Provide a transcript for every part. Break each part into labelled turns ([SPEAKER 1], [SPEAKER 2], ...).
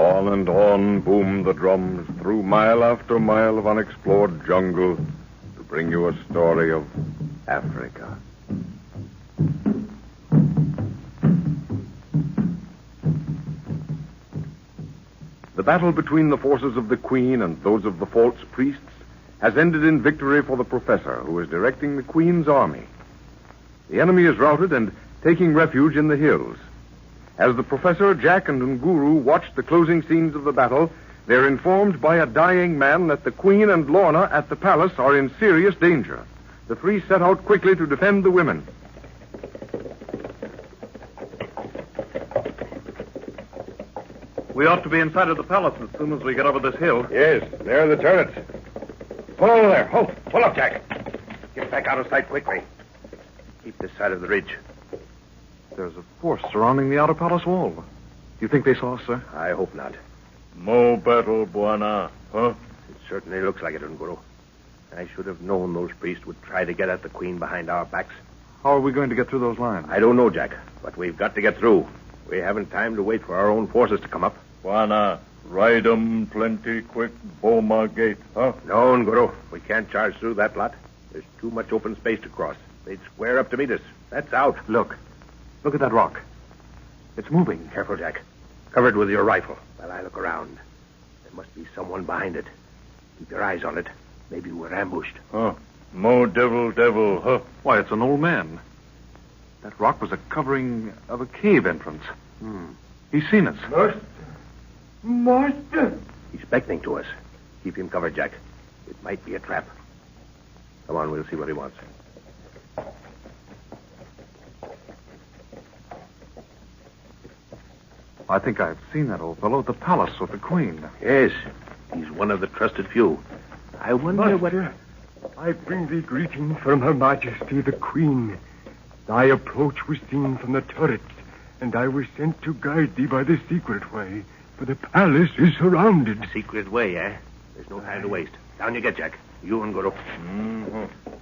[SPEAKER 1] On boom the drums through mile after mile of unexplored jungle to bring you a story of Africa. The battle between the forces of the Queen and those of the false priests has ended in victory for the professor, who is directing the Queen's army. The enemy is routed and taking refuge in the hills. As the professor, Jack, and Nguru watch the closing scenes of the battle, they're informed by a dying man that the Queen and Lorna at the palace are in serious danger. The three set out quickly to defend the women.
[SPEAKER 2] We ought to be inside of the palace as soon as we get over this hill.
[SPEAKER 1] Yes, there are the turrets. Pull over there. Halt. Pull up, Jack. Get back out of sight quickly. Keep this side of the ridge.
[SPEAKER 2] There's a force surrounding the outer palace wall. Do you think they saw us, sir?
[SPEAKER 1] I hope not.
[SPEAKER 3] No battle, Buana, huh?
[SPEAKER 1] It certainly looks like it, Nguru. I should have known those priests would try to get at the Queen behind our backs.
[SPEAKER 2] How are we going to get through those lines?
[SPEAKER 1] I don't know, Jack, but we've got to get through. We haven't time to wait for our own forces to come up.
[SPEAKER 3] Buana, ride 'em plenty quick, Boma Gate, huh?
[SPEAKER 1] No, Nguru. We can't charge through that lot. There's too much open space to cross. They'd square up to meet us. That's out.
[SPEAKER 2] Look at that rock. It's moving.
[SPEAKER 1] Careful, Jack. Cover it with your rifle while I look around. There must be someone behind it. Keep your eyes on it. Maybe we're ambushed.
[SPEAKER 3] Huh? Mo devil, huh?
[SPEAKER 2] Why, it's an old man. That rock was a covering of a cave entrance. He's seen us.
[SPEAKER 4] Master!
[SPEAKER 1] He's beckoning to us. Keep him covered, Jack. It might be a trap. Come on, we'll see what he wants.
[SPEAKER 2] I think I've seen that old fellow at the palace with the Queen.
[SPEAKER 1] Yes, he's one of the trusted few. I wonder what...
[SPEAKER 4] I bring thee greetings from Her Majesty the Queen. Thy approach was seen from the turret, and I was sent to guide thee by the secret way, for the palace is surrounded.
[SPEAKER 1] Secret way, eh? There's no time to waste. Down you get, Jack. You and Guru.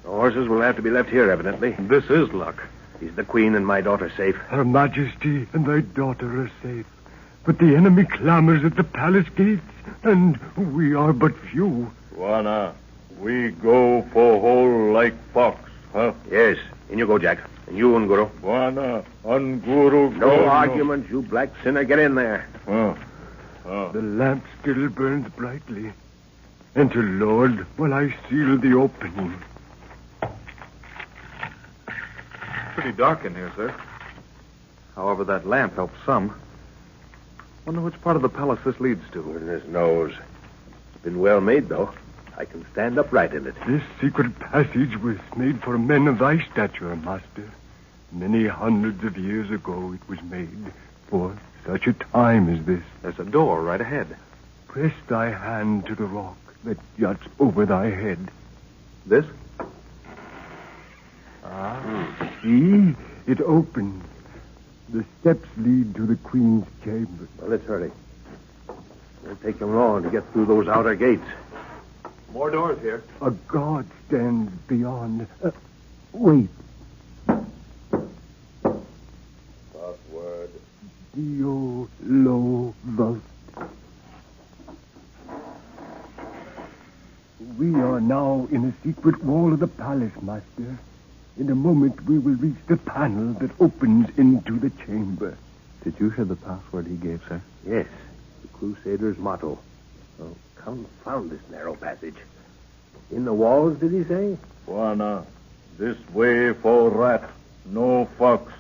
[SPEAKER 1] The horses will have to be left here, evidently.
[SPEAKER 2] This is luck.
[SPEAKER 1] Is the Queen and my daughter safe?
[SPEAKER 4] Her Majesty and thy daughter are safe. But the enemy clamors at the palace gates, and we are but few.
[SPEAKER 3] Buana, we go for whole like fox, huh?
[SPEAKER 1] Yes. In you go, Jack. And you, Nguru.
[SPEAKER 3] Buana, Nguru.
[SPEAKER 1] No argument, you black sinner. Get in there.
[SPEAKER 4] The lamp still burns brightly. Enter, Lord, while I seal the opening.
[SPEAKER 2] Pretty dark in here, sir. However, that lamp helps some. Wonder which part of the palace this leads to.
[SPEAKER 1] Goodness knows. It's been well made, though. I can stand upright in it.
[SPEAKER 4] This secret passage was made for men of thy stature, Master. Many hundreds of years ago it was made for such a time as this.
[SPEAKER 2] There's a door right ahead.
[SPEAKER 4] Press thy hand to the rock that juts over thy head.
[SPEAKER 2] This?
[SPEAKER 4] See? It opens. The steps lead to the Queen's chamber.
[SPEAKER 1] Well, let's hurry. It won't take them long to get through those outer gates.
[SPEAKER 2] More doors here.
[SPEAKER 4] A guard stands beyond. Wait.
[SPEAKER 1] Password.
[SPEAKER 4] Dio Lo Vult. We are now in a secret wall of the palace, Master. In a moment, we will reach the panel that opens into the chamber.
[SPEAKER 2] Did you hear the password he gave, sir?
[SPEAKER 1] Yes, the Crusader's motto. Oh, confound this narrow passage. In the walls, did he say?
[SPEAKER 3] Buana, this way for rat, no fox.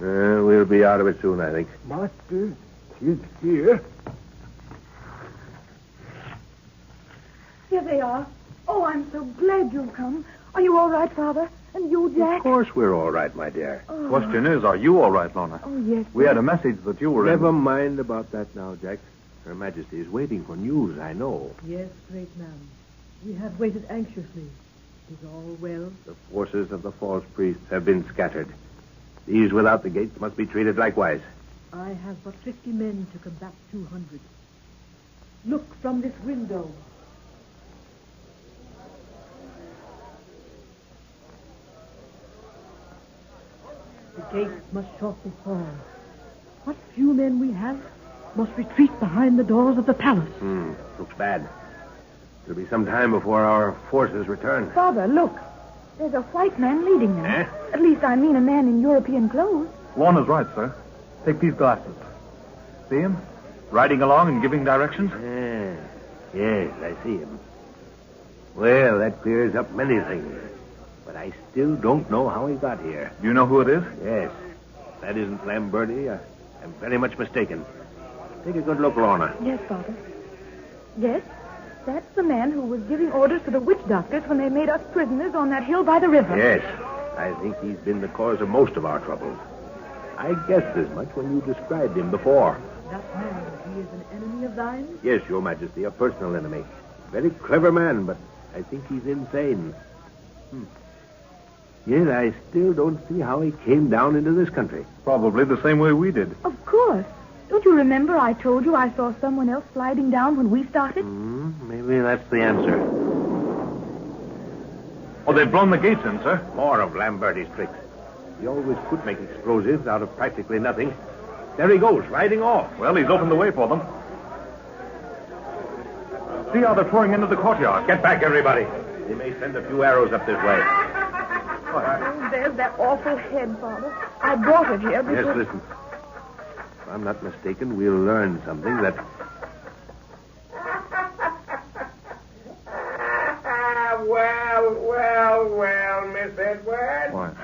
[SPEAKER 1] We'll be out of it soon, I think.
[SPEAKER 4] Master, tis here.
[SPEAKER 5] Here they are. Oh, I'm so glad you've come. Are you all right, Father? And you, Jack?
[SPEAKER 1] Of course we're all right, my dear.
[SPEAKER 5] Oh.
[SPEAKER 2] Question is, are you all right, Lorna?
[SPEAKER 5] Oh, yes.
[SPEAKER 2] We had a message that you were
[SPEAKER 1] Never mind about that now, Jack. Her Majesty is waiting for news, I know.
[SPEAKER 6] Yes, great man. We have waited anxiously. Is all well?
[SPEAKER 1] The forces of the false priests have been scattered. These without the gates must be treated likewise.
[SPEAKER 6] I have but 50 men to combat 200. Look from this window. The gates must shortly fall. What few men we have, must retreat behind the doors of the palace.
[SPEAKER 7] Looks bad. It'll be some time before our forces return.
[SPEAKER 5] Father, look. There's a white man leading them.
[SPEAKER 7] Eh?
[SPEAKER 5] At least, I mean a man in European clothes.
[SPEAKER 2] Lorna's right, sir. Take these glasses. See him? Riding along and giving directions?
[SPEAKER 7] Yes, I see him. Well, that clears up many things. But I still don't know how he got here.
[SPEAKER 2] Do you know who it is?
[SPEAKER 7] Yes. If that isn't Lamberti, I'm very much mistaken. Take a good look, Lorna.
[SPEAKER 5] Yes, Father. Yes, that's the man who was giving orders to the witch doctors when they made us prisoners on that hill by the river.
[SPEAKER 7] Yes. I think he's been the cause of most of our troubles. I guessed as much when you described him before.
[SPEAKER 6] That man, he is an enemy of thine?
[SPEAKER 7] Yes, Your Majesty, a personal enemy. Very clever man, but I think he's insane. Yes, I still don't see how he came down into this country.
[SPEAKER 2] Probably the same way we did.
[SPEAKER 5] Of course. Don't you remember I told you I saw someone else sliding down when we started?
[SPEAKER 7] Maybe that's the answer.
[SPEAKER 2] Oh, they've blown the gates in, sir.
[SPEAKER 7] More of Lamberti's tricks. He always could make explosives out of practically nothing. There he goes, riding off.
[SPEAKER 2] Well, he's opened the way for them. See how they're pouring into the courtyard.
[SPEAKER 7] Get back, everybody. They may send a few arrows up this way.
[SPEAKER 5] Oh, there's that awful head, Father. I brought it here because...
[SPEAKER 7] Yes, listen. If I'm not mistaken, we'll learn something that...
[SPEAKER 8] Well, Miss Edwards.
[SPEAKER 2] What?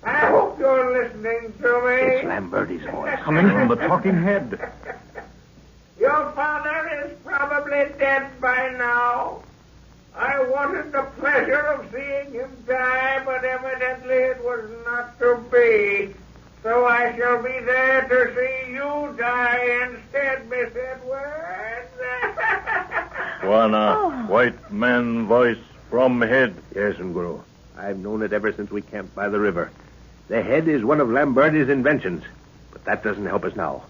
[SPEAKER 8] I hope you're listening to me.
[SPEAKER 7] It's Lamberti's voice.
[SPEAKER 2] Coming from the talking head.
[SPEAKER 8] Your father is probably dead by now. I wanted the pleasure of seeing him die, but evidently it was not to be. So I shall be there to see you die instead, Miss Edwards.
[SPEAKER 3] Juana, white man voice from head.
[SPEAKER 7] Yes, Guru. I've known it ever since we camped by the river. The head is one of Lamberti's inventions, but that doesn't help us now.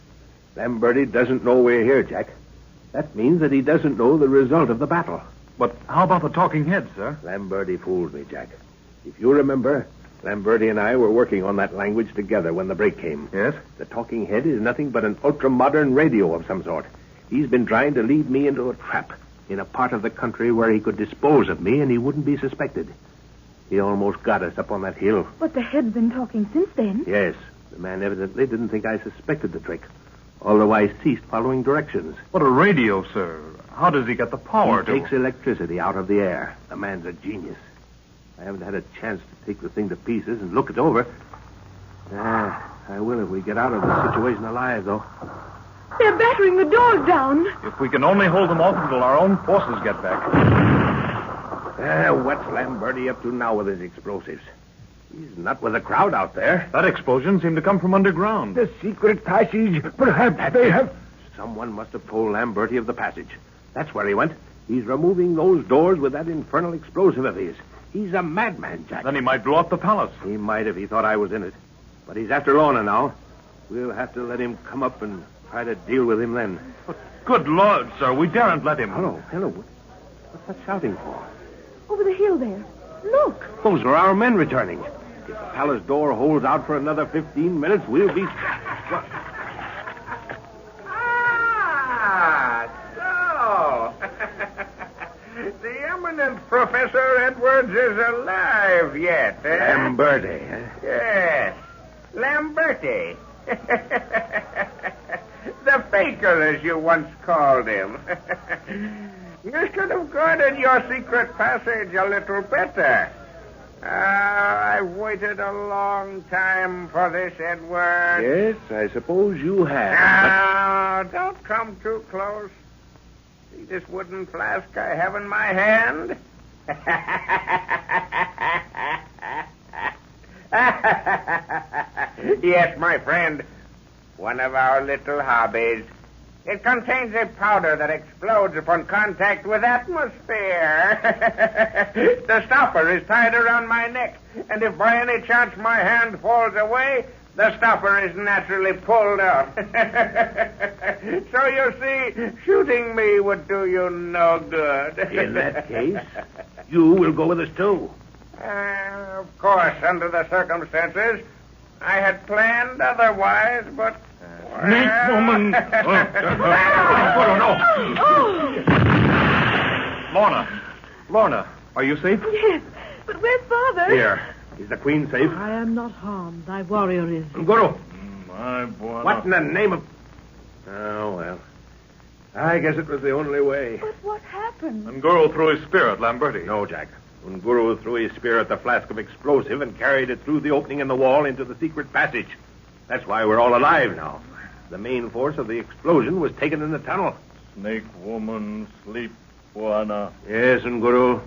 [SPEAKER 7] Lamberti doesn't know we're here, Jack. That means that he doesn't know the result of the battle.
[SPEAKER 2] But how about the talking head, sir?
[SPEAKER 7] Lamberti fooled me, Jack. If you remember, Lamberti and I were working on that language together when the break came.
[SPEAKER 2] Yes?
[SPEAKER 7] The talking head is nothing but an ultra-modern radio of some sort. He's been trying to lead me into a trap in a part of the country where he could dispose of me and he wouldn't be suspected. He almost got us up on that hill.
[SPEAKER 5] But the head's been talking since then.
[SPEAKER 7] Yes, the man evidently didn't think I suspected the trick, although I ceased following directions.
[SPEAKER 2] What a radio, sir. How does he get the power
[SPEAKER 7] He takes electricity out of the air. The man's a genius. I haven't had a chance to take the thing to pieces and look it over. I will if we get out of the situation alive, though.
[SPEAKER 5] They're battering the doors down.
[SPEAKER 2] If we can only hold them off until our own forces get back.
[SPEAKER 7] What's Lamberti up to now with his explosives? He's not with the crowd out there.
[SPEAKER 2] That explosion seemed to come from underground.
[SPEAKER 4] The secret passage. Perhaps they have...
[SPEAKER 7] Someone must have told Lamberti of the passage. That's where he went. He's removing those doors with that infernal explosive of his. He's a madman, Jack.
[SPEAKER 2] Then he might blow up the palace.
[SPEAKER 7] He might if he thought I was in it. But he's after Lorna now. We'll have to let him come up and try to deal with him then.
[SPEAKER 2] But good Lord, sir, we daren't let him.
[SPEAKER 7] Hello. What's that shouting for?
[SPEAKER 5] Over the hill there. Look.
[SPEAKER 7] Those are our men returning. If the palace door holds out for another 15 minutes, we'll be...
[SPEAKER 8] So. The eminent Professor Edwards is alive yet, eh?
[SPEAKER 7] Lamberti, eh?
[SPEAKER 8] Yes, Lamberti. The faker, as you once called him. You should have guarded your secret passage a little better. I've waited a long time for this, Edward.
[SPEAKER 7] Yes, I suppose you have.
[SPEAKER 8] Now, don't come too close. See this wooden flask I have in my hand? Yes, my friend. One of our little hobbies. It contains a powder that explodes upon contact with atmosphere. The stopper is tied around my neck, and if by any chance my hand falls away, the stopper is naturally pulled out. So you see, shooting me would do you no good.
[SPEAKER 7] In that case, you will go with us too.
[SPEAKER 8] Of course, under the circumstances, I had planned otherwise, but
[SPEAKER 3] Snake woman!
[SPEAKER 2] Lorna, are you safe?
[SPEAKER 5] Yes, but where's Father?
[SPEAKER 7] Here. Is the queen safe?
[SPEAKER 6] I am not harmed. Thy warrior is.
[SPEAKER 7] Guru,
[SPEAKER 3] My boy.
[SPEAKER 7] what in the name of... Oh, well. I guess it was the only way.
[SPEAKER 5] But what happened?
[SPEAKER 2] Nguru threw his spear at Lamberti.
[SPEAKER 7] No, Jack. Unguru threw his spear at the flask of explosive and carried it through the opening in the wall into the secret passage. That's why we're all alive now. The main force of the explosion was taken in the tunnel.
[SPEAKER 3] Snake woman, sleep, Buana.
[SPEAKER 7] Yes, Unguru.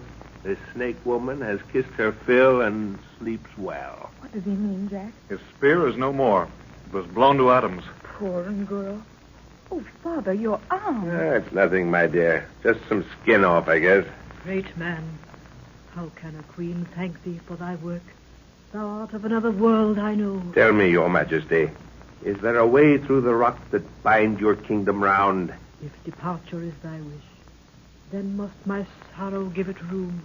[SPEAKER 7] This snake woman has kissed her fill and sleeps well.
[SPEAKER 5] What does he mean, Jack?
[SPEAKER 2] His spear is no more. It was blown to atoms.
[SPEAKER 5] Poor girl. Oh, Father, your arm.
[SPEAKER 7] It's nothing, my dear. Just some skin off, I guess.
[SPEAKER 6] Great man, how can a queen thank thee for thy work? Thou art of another world, I know.
[SPEAKER 7] Tell me, your majesty, is there a way through the rock that bind your kingdom round?
[SPEAKER 6] If departure is thy wish, then must my sorrow give it room.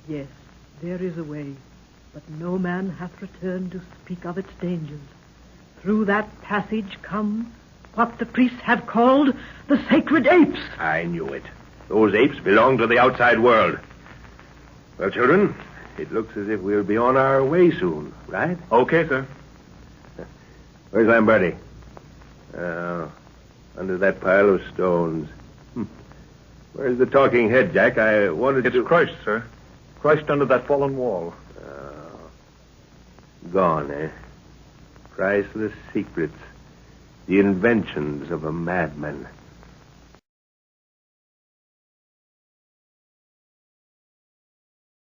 [SPEAKER 6] Yes, there is a way, but no man hath returned to speak of its dangers. Through that passage come what the priests have called the sacred apes.
[SPEAKER 7] I knew it. Those apes belong to the outside world. Well, children, it looks as if we'll be on our way soon, right?
[SPEAKER 2] Okay, sir.
[SPEAKER 7] Where's Lamberti? Oh, under that pile of stones. Where's the talking head, Jack? I wanted
[SPEAKER 2] It's
[SPEAKER 7] to...
[SPEAKER 2] Christ, sir. Christ under that fallen wall.
[SPEAKER 7] Gone, eh? Priceless secrets. The inventions of a madman.